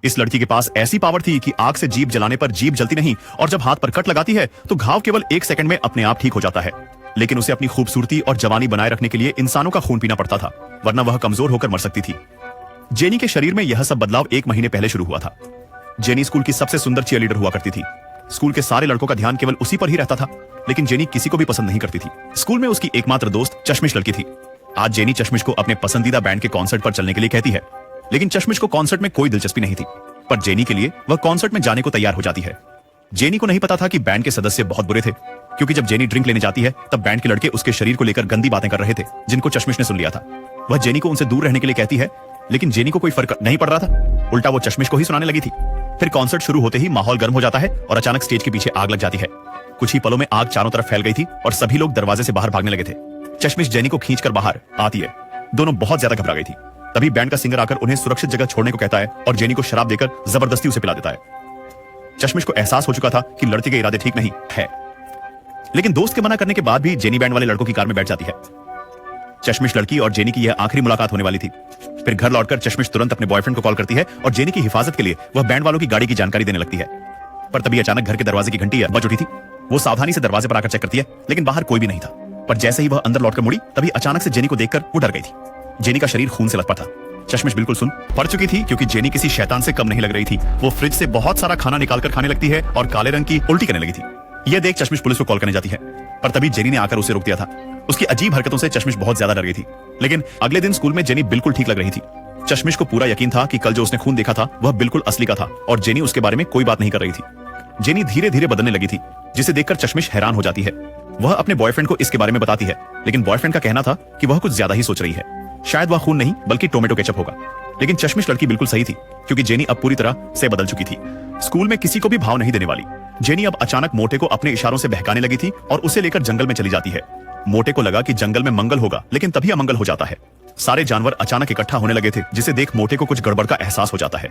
इस लड़की के पास ऐसी पावर थी कि आग से जीभ जलाने पर जीभ जलती नहीं और जब हाथ पर कट लगाती है तो घाव केवल 1 सेकंड में अपने आप ठीक हो जाता है। लेकिन उसे अपनी खूबसूरती और जवानी बनाए रखने के लिए इंसानों का खून पीना पड़ता था, वरना वह कमजोर होकर मर सकती थी। जेनी के शरीर में यह सब बदलाव 1 महीने पहले शुरू हुआ था। जेनी स्कूल की सबसे सुंदर चीयरलीडर हुआ करती थी। स्कूल के सारे लड़कों का ध्यान केवल उसी पर ही रहता था, लेकिन जेनी किसी को भी पसंद नहीं करती थी। स्कूल में उसकी एकमात्र दोस्त चश्मिश लड़की थी। आज जेनी चश्मिश को अपने पसंदीदा बैंड के कॉन्सर्ट पर चलने के लिए कहती है, लेकिन चश्मिश को कॉन्सर्ट में कोई दिलचस्पी नहीं थी। पर जेनी के लिए वह कॉन्सर्ट में जाने को तैयार हो जाती है। जेनी को नहीं पता था कि बैंड के सदस्य बहुत बुरे थे, क्योंकि जब जेनी ड्रिंक लेने जाती है तब बैंड के लड़के उसके शरीर को लेकर गंदी बातें कर रहे थे, जिनको चश्मिश ने सुन लिया था। वह जेनी को उनसे दूर रहने के लिए कहती है, लेकिन जेनी को कोई फर्क नहीं पड़ रहा था, उल्टा वो चश्मिश को ही सुनाने लगी थी। फिर कॉन्सर्ट शुरू होते ही माहौल गर्म हो जाता है और अचानक स्टेज के पीछे आग लग जाती है। कुछ ही पलों में आग चारों तरफ फैल गई थी और सभी लोग दरवाजे से बाहर भागने लगे थे। चश्मिश जेनी को खींचकर बाहर आती है। दोनों बहुत ज्यादा घबरा गई थी। तभी बैंड का सिंगर आकर उन्हें सुरक्षित जगह छोड़ने को कहता है और जेनी को शराब देकर जबरदस्ती उसे पिला देता है। चश्मिश को एहसास हो चुका था कि लड़के के इरादे ठीक नहीं है, लेकिन दोस्त के मना करने के बाद भी जेनी बैंड वाले लड़कों की कार में बैठ जाती है। चश्मिश लड़की और जेनी की यह आखिरी मुलाकात होने वाली थी। फिर घर लौटकर चश्मिश तुरंत अपने बॉयफ्रेंड को कॉल करती है और जेनी की हिफाजत के लिए वह बैंड वालों की गाड़ी की जानकारी देने लगती है। पर तभी अचानक घर के दरवाजे की घंटी बज उठी थी। वो सावधानी से दरवाजे पर आकर चेक करती है, लेकिन बाहर कोई भी नहीं था। पर जैसे ही वह अंदर लौटकर मुड़ी, तभी अचानक से जेनी को देखकर वो डर गई थी। जेनी का शरीर खून से लथपथ था। चश्मिश बिल्कुल सुन पड़ चुकी थी, क्योंकि जेनी किसी शैतान से कम नहीं लग रही थी। वो फ्रिज से बहुत सारा खाना निकालकर खाने लगती है और काले रंग की उल्टी करने लगी थी। यह देख चश्मिश पुलिस को कॉल करने जाती है, पर तभी जेनी ने आकर उसे रोक दिया था। उसकी अजीब हरकतों से चश्मिश बहुत ज्यादा डर गई थी। लेकिन अगले दिन स्कूल में जेनी बिल्कुल ठीक लग रही थी। चश्मिश को पूरा यकीन था कि कल जो उसने खून देखा था वह बिल्कुल असली का था और जेनी उसके बारे में कोई बात नहीं कर रही थी। जेनी धीरे धीरे बदलने लगी थी, जिसे देखकर चश्मिश हैरान हो जाती है। वह अपने बॉयफ्रेंड को इसके बारे में बताती है, लेकिन बॉयफ्रेंड का कहना था कि वह कुछ ज्यादा ही सोच रही है। शायद वह खून नहीं बल्कि टोमेटो केचप होगा। लेकिन चश्मिश लड़की बिल्कुल सही थी, क्योंकि जेनी अब पूरी तरह से बदल चुकी थी। स्कूल में किसी को भी भाव नहीं देने वाली जेनी अब अचानक मोटे को अपने इशारों से बहकाने लगी थी और उसे लेकर जंगल में चली जाती है। मोटे को लगा कि जंगल में मंगल होगा, लेकिन तभी अमंगल हो जाता है। सारे जानवर अचानक इकट्ठा होने लगे थे, जिसे देख मोटे को कुछ गड़बड़ का एहसास हो जाता है।